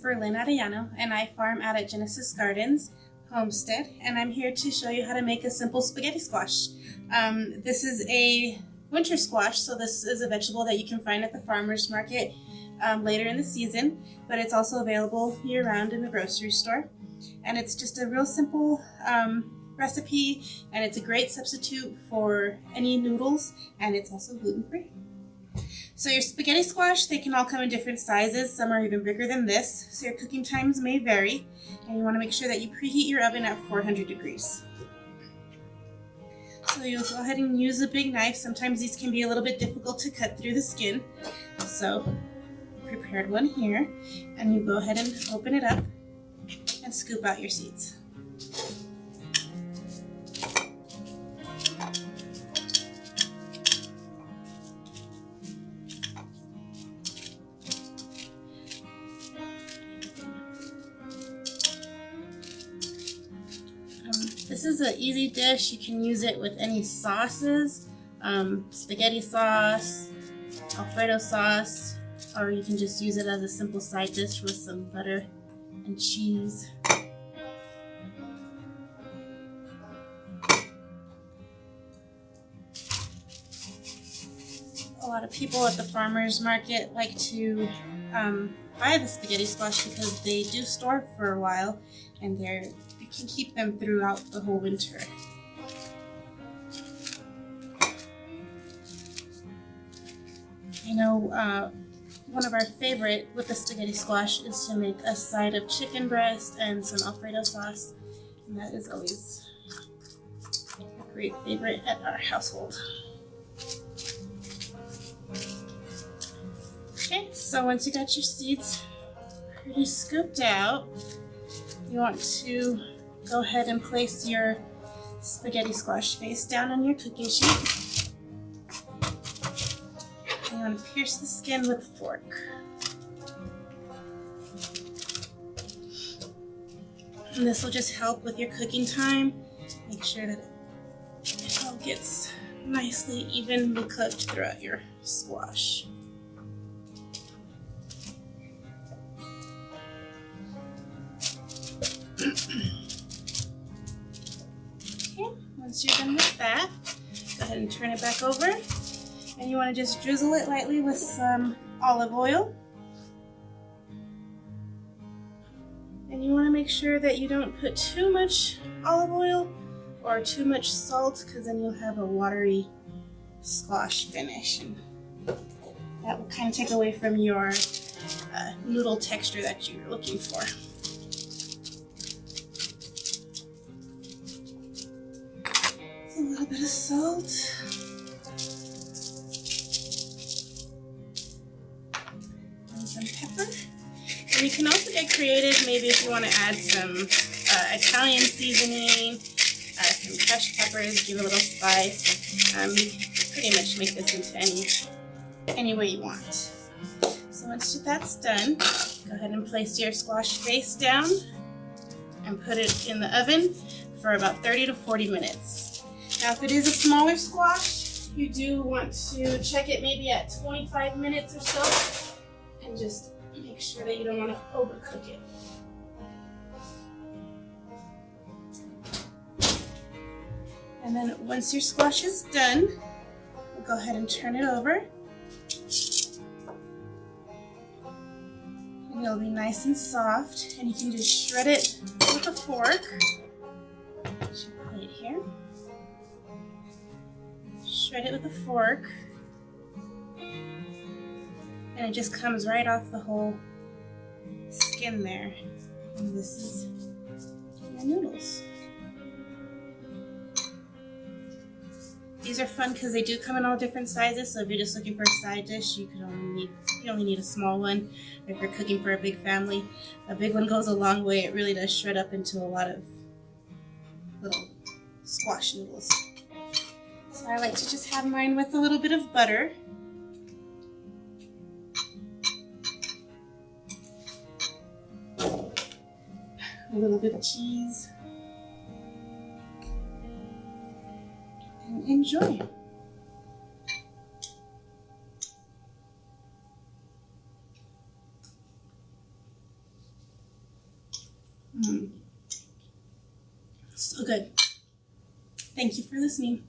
Berlin Arellano, and I farm out at Genesis Gardens Homestead, and I'm here to show you how to make a simple spaghetti squash. This is a winter squash, so this is a vegetable that you can find at the farmer's market later in the season, but it's also available year-round in the grocery store. And it's just a real simple recipe, and it's a great substitute for any noodles, and it's also gluten-free. So your spaghetti squash, they can all come in different sizes. Some are even bigger than this, so your cooking times may vary, and you want to make sure that you preheat your oven at 400 degrees. So you'll go ahead and use a big knife. Sometimes these can be a little bit difficult to cut through the skin, so prepared one here, and you go ahead and open it up and scoop out your seeds. This is an easy dish. You can use it with any sauces, spaghetti sauce, Alfredo sauce, or you can just use it as a simple side dish with some butter and cheese. A lot of people at the farmer's market like to buy the spaghetti squash because they do store for a while, and they can keep them throughout the whole winter. You know, one of our favorite with the spaghetti squash is to make a side of chicken breast and some Alfredo sauce, and that is always a great favorite at our household. Okay, so once you got your seeds pretty scooped out, you want to go ahead and place your spaghetti squash face down on your cookie sheet. You want to pierce the skin with a fork. And this will just help with your cooking time. Make sure that it all gets nicely evenly cooked throughout your squash. Okay, once you're done with that, go ahead and turn it back over. And you want to just drizzle it lightly with some olive oil. And you want to make sure that you don't put too much olive oil or too much salt, because then you'll have a watery squash finish. And that will kind of take away from your noodle texture that you're looking for. A little bit of salt. And some pepper. And you can also get creative, maybe if you want to add some Italian seasoning, some crushed peppers, give a little spice. You can pretty much make this into any way you want. So once that's done, go ahead and place your squash face down and put it in the oven for about 30 to 40 minutes. Now, if it is a smaller squash, you do want to check it maybe at 25 minutes or so, and just make sure that you don't want to overcook it. And then once your squash is done, we'll go ahead and turn it over. And it'll be nice and soft, and you can just shred it with a fork. Put your plate here. Shred it with a fork, and it just comes right off the whole skin there. And this is your noodles. These are fun because they do come in all different sizes, so if you're just looking for a side dish, you only need a small one. If you're cooking for a big family, a big one goes a long way. It really does shred up into a lot of little squash noodles. So I like to just have mine with a little bit of butter. A little bit of cheese. And enjoy. Thank you for listening.